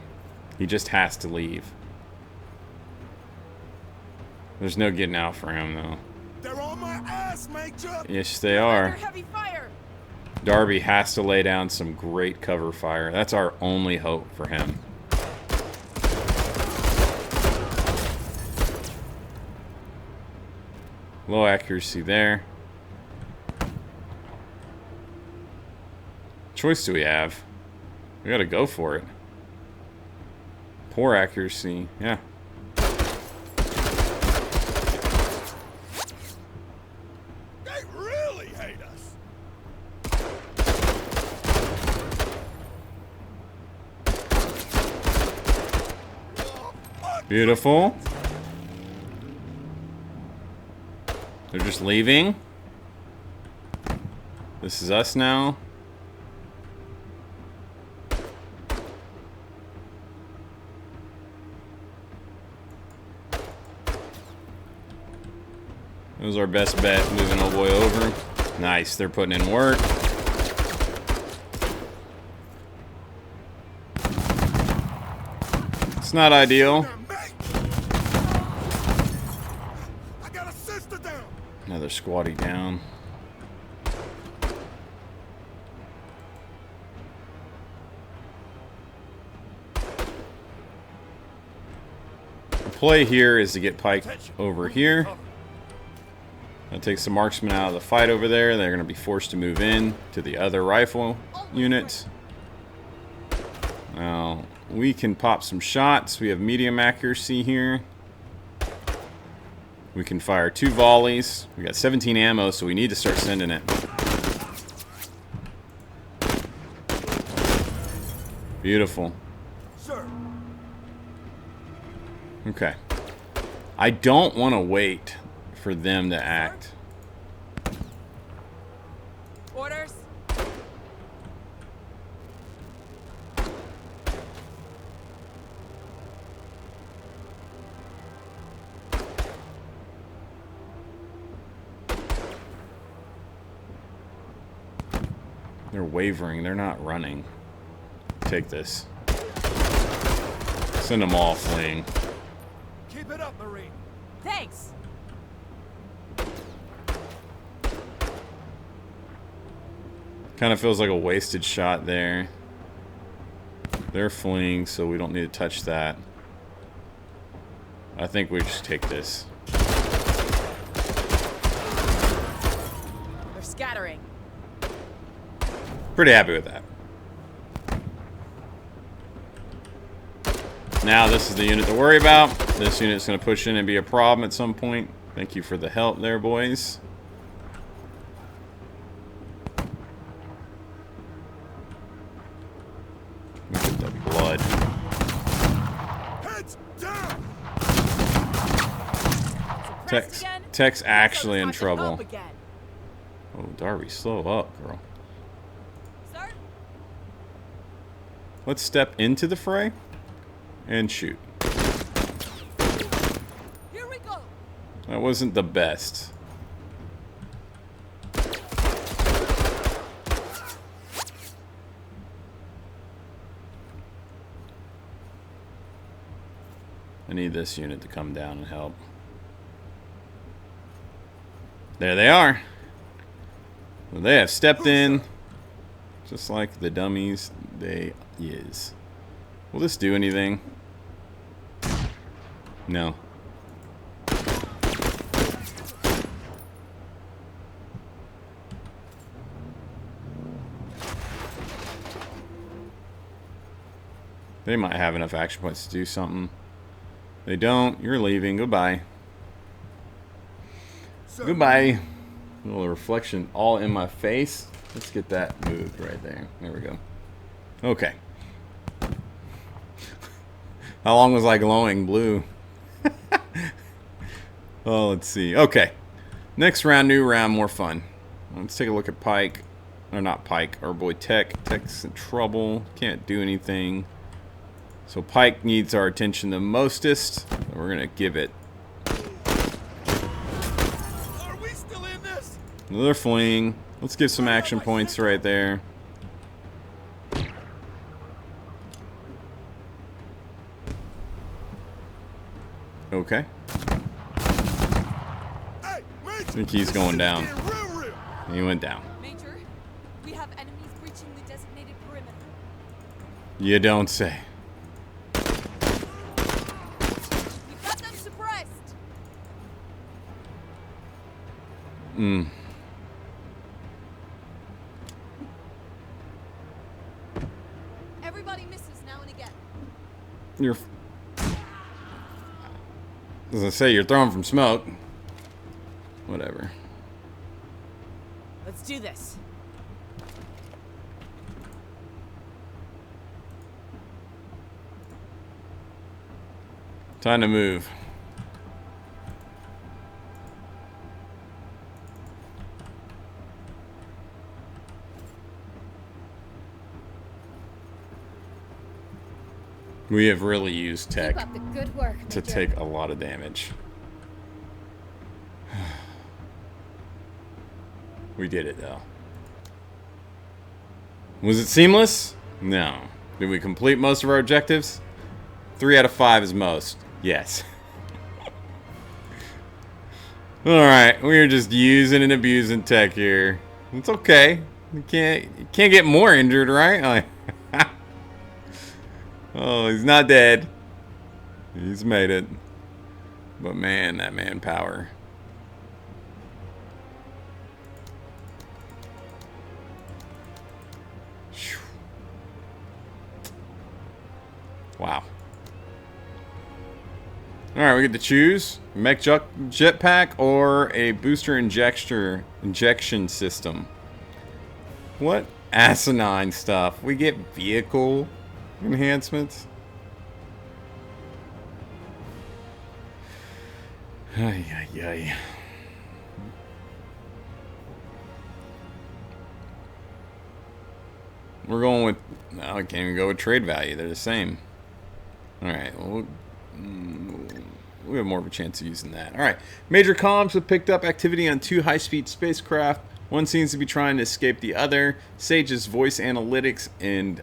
He just has to leave. There's no getting out for him, though. They're on my ass, Major. Yes, they are. Under heavy fire. Darby has to lay down some great cover fire. That's our only hope for him. Low accuracy there. Choice do we have? We gotta go for it. Poor accuracy. Yeah. They really hate us. Beautiful. They're just leaving. This is us now. It was our best bet, moving old boy over. Nice, they're putting in work. It's not ideal. I got a sister down. Another squatty down. The play here is to get Pike over here. That takes the marksman out of the fight over there. They're going to be forced to move in to the other rifle units. Now, we can pop some shots. We have medium accuracy here. We can fire 2 volleys. We got 17 ammo, so we need to start sending it. Beautiful. Sir. Okay. I don't want to wait for them to act. Orders. They're wavering. They're not running. Take this. Send them all fleeing. Keep it up, Marine. Thanks. Kind of feels like a wasted shot there. They're fleeing, so we don't need to touch that. I think we just take this. They're scattering. Pretty happy with that. Now this is the unit to worry about. This unit's going to push in and be a problem at some point. Thank you for the help there, boys. Look at the blood. Heads down. Suppressed again? Tech's actually in So it's hard to trouble. hope again. Oh, Darby, slow up, girl. Sir? Let's step into the fray and shoot. Here we go. That wasn't the best. I need this unit to come down and help. There they are. Well, they have stepped in, just like the dummies they is. Will this do anything? No. They might have enough action points to do something. They don't. You're leaving. Goodbye. Sir. Goodbye. A little reflection all in my face. Let's get that moved right there. There we go. Okay. How long was I glowing blue? Oh, let's see. Okay. Next round, new round, more fun. Let's take a look at Pike. Or not Pike, our boy Tech. Tech's in trouble. Can't do anything. So Pike needs our attention the mostest. We're going to give it. Are we still in this? Another fling. Let's give some action points right there. Okay. Hey, Major, I think he's going down. getting real. He went down. Major, we have enemies breaching the designated perimeter. You don't say. We've got them suppressed. Everybody misses now and again. You're. As I say, you're throwing from smoke. Whatever. Let's do this. Time to move. We have really used tech Keep up the good work, to Major. take a lot of damage. We did it though. Was it seamless? No. Did we complete most of our objectives? 3 out of 5 is most. Yes. Alright, we're just using and abusing tech here. It's okay. You can't get more injured, right? Oh, he's not dead. He's made it. But man, that manpower. Wow. Alright, we get to choose mech jetpack or a booster injection system. What asinine stuff. We get vehicle enhancements. Ay, ay, ay. We're going with... No, I can't even go with trade value. They're the same. Alright, well, we have more of a chance of using that. Alright, major comms have picked up activity on 2 high-speed spacecraft. One seems to be trying to escape the other. Sage's voice analytics and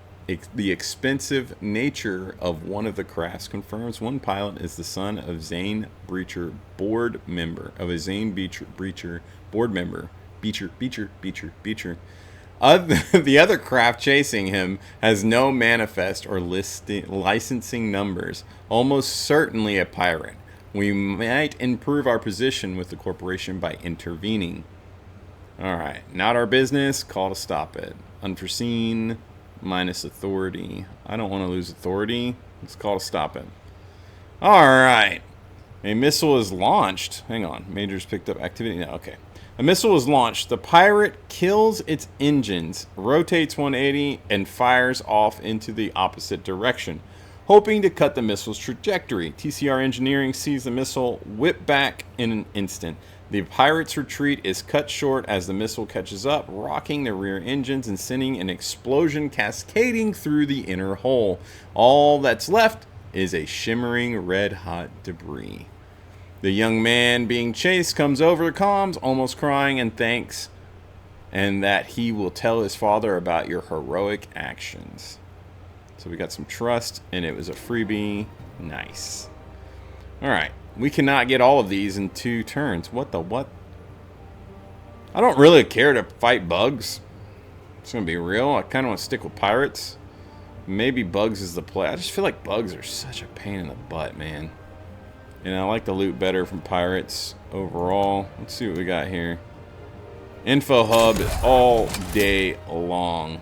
the expensive nature of one of the crafts confirms one pilot is the son of Zane Breacher, board member of a Zane Breacher board member. Beecher. The other craft chasing him has no manifest or licensing numbers. Almost certainly a pirate. We might improve our position with the corporation by intervening. Alright, not our business. Call to stop it. Unforeseen. Minus authority. I don't want to lose authority. Let's call to stop it. Alright. A missile is launched. Hang on. Majors picked up activity. No, okay. A missile is launched. The pirate kills its engines, rotates 180, and fires off into the opposite direction, hoping to cut the missile's trajectory. TCR Engineering sees the missile whip back in an instant. The pirate's retreat is cut short as the missile catches up, rocking the rear engines and sending an explosion cascading through the inner hull. All that's left is a shimmering red-hot debris. The young man being chased comes over the comms, almost crying, and thanks, and that he will tell his father about your heroic actions. So we got some trust, and it was a freebie. Nice. Alright. We cannot get all of these in 2 turns. What the what? I don't really care to fight bugs. It's going to be real. I kind of want to stick with pirates. Maybe bugs is the play. I just feel like bugs are such a pain in the butt, man. And I like the loot better from pirates overall. Let's see what we got here. Info hub is all day long.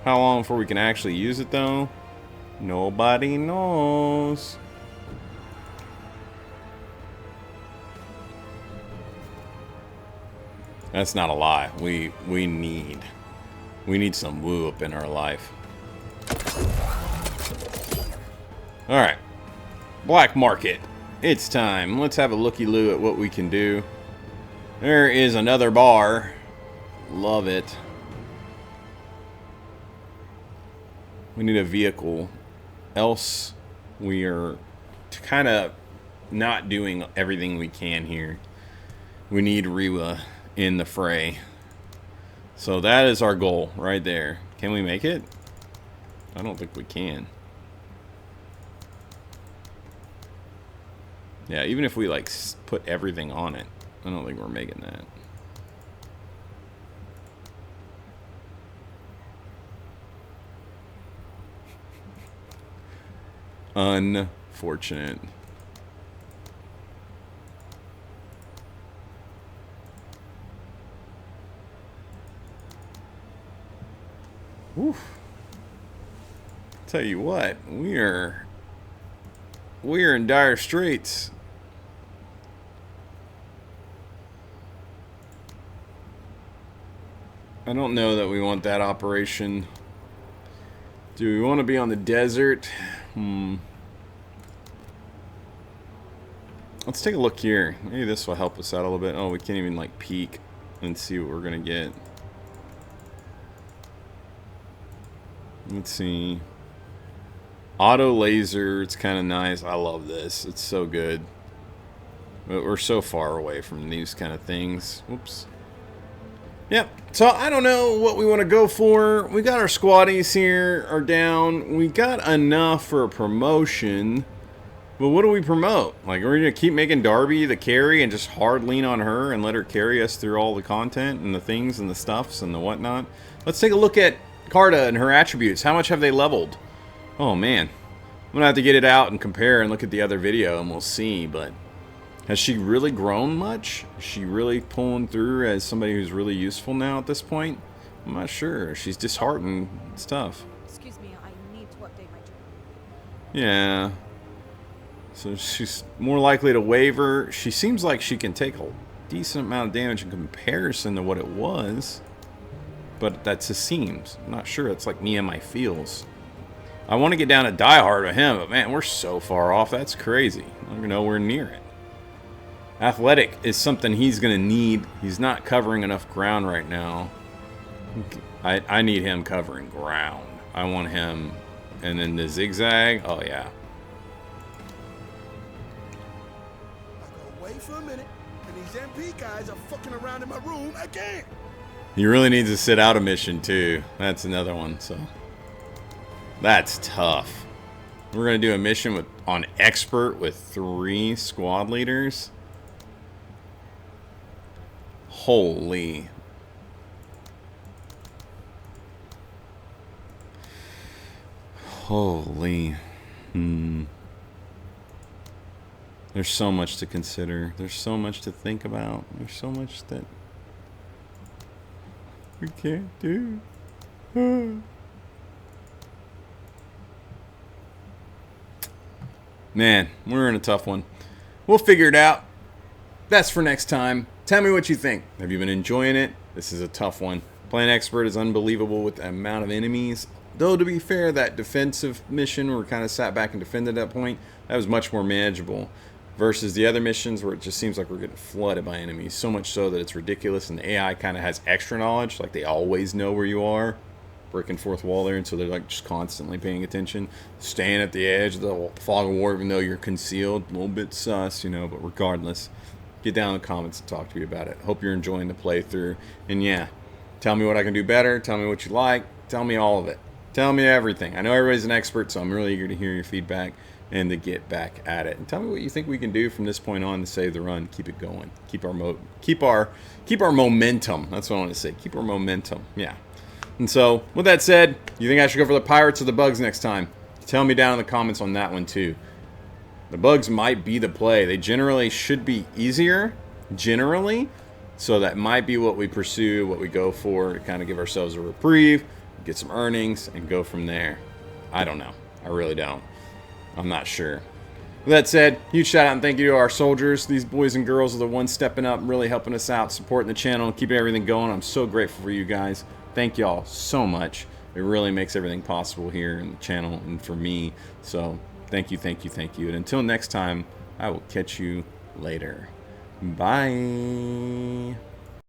How long before we can actually use it, though? Nobody knows. That's not a lie. We need some woo up in our life. All right. Black market. It's time. Let's have a looky-loo at what we can do. There is another bar. Love it. We need a vehicle. Else we are kind of not doing everything we can here. We need Rewa in the fray. So that is our goal right there. Can we make it? I don't think we can. Yeah, even if we like put everything on it, I don't think we're making that. Unfortunate. Oof. Tell you what, we are in dire straits. I don't know that we want that operation. Do we want to be on the desert? Let's take a look here. Maybe this will help us out a little bit. Oh, we can't even like peek and see what we're gonna get. Let's see. Auto laser, it's kind of nice. I love this. It's so good. But we're so far away from these kind of things. Whoops. Yep. So I don't know what we want to go for. We got our squaddies here are down. We got enough for a promotion. But what do we promote? Like, we're going to keep making Darby the carry and just hard lean on her and let her carry us through all the content and the things and the stuffs and the whatnot. Let's take a look at Carta and her attributes. How much have they leveled? Oh, man. I'm going to have to get it out and compare and look at the other video and we'll see. But has she really grown much? Is she really pulling through as somebody who's really useful now at this point? I'm not sure. She's disheartened. It's tough. Excuse me, I need to update my journal. Yeah. So she's more likely to waver. She seems like she can take a decent amount of damage in comparison to what it was. But that's just seems. I'm not sure. It's like me and my feels. I want to get down to Die Hard with him, but man, we're so far off. That's crazy. I'm nowhere near it. Athletic is something he's going to need. He's not covering enough ground right now. I need him covering ground. I want him. And then the zigzag. Oh, yeah. I go away for a minute, and these MP guys are fucking around in my room again. He really needs to sit out a mission, too. That's another one, so. That's tough. We're going to do a mission on Expert with 3 squad leaders. Holy. Holy. There's so much to consider. There's so much to think about. There's so much that we can't do. Man, we're in a tough one. We'll figure it out. That's for next time. Tell me what you think. Have you been enjoying it? This is a tough one. Playing Expert is unbelievable with the amount of enemies. Though, to be fair, that defensive mission where we kind of sat back and defended at that point, that was much more manageable. Versus the other missions where it just seems like we're getting flooded by enemies. So much so that it's ridiculous, and the AI kind of has extra knowledge. Like, they always know where you are. Breaking fourth wall there, and so they're like just constantly paying attention. Staying at the edge of the fog of war even though you're concealed. A little bit sus, you know, but regardless. Get down in the comments and talk to me about it. Hope you're enjoying the playthrough. And yeah, tell me what I can do better. Tell me what you like. Tell me all of it. Tell me everything. I know everybody's an expert, so I'm really eager to hear your feedback and to get back at it. And tell me what you think we can do from this point on to save the run. Keep it going. Keep our momentum. That's what I want to say. Keep our momentum. Yeah. And so, with that said, you think I should go for the pirates or the bugs next time? Tell me down in the comments on that one too. The bugs might be the play. They generally should be easier, generally. So that might be what we pursue, what we go for to kind of give ourselves a reprieve, get some earnings, and go from there. I don't know. I really don't. I'm not sure. With that said, huge shout out and thank you to our soldiers. These boys and girls are the ones stepping up, really helping us out, supporting the channel, and keeping everything going. I'm so grateful for you guys. Thank y'all so much. It really makes everything possible here in the channel and for me. So Thank you, thank you, thank you. And until next time, I will catch you later. Bye.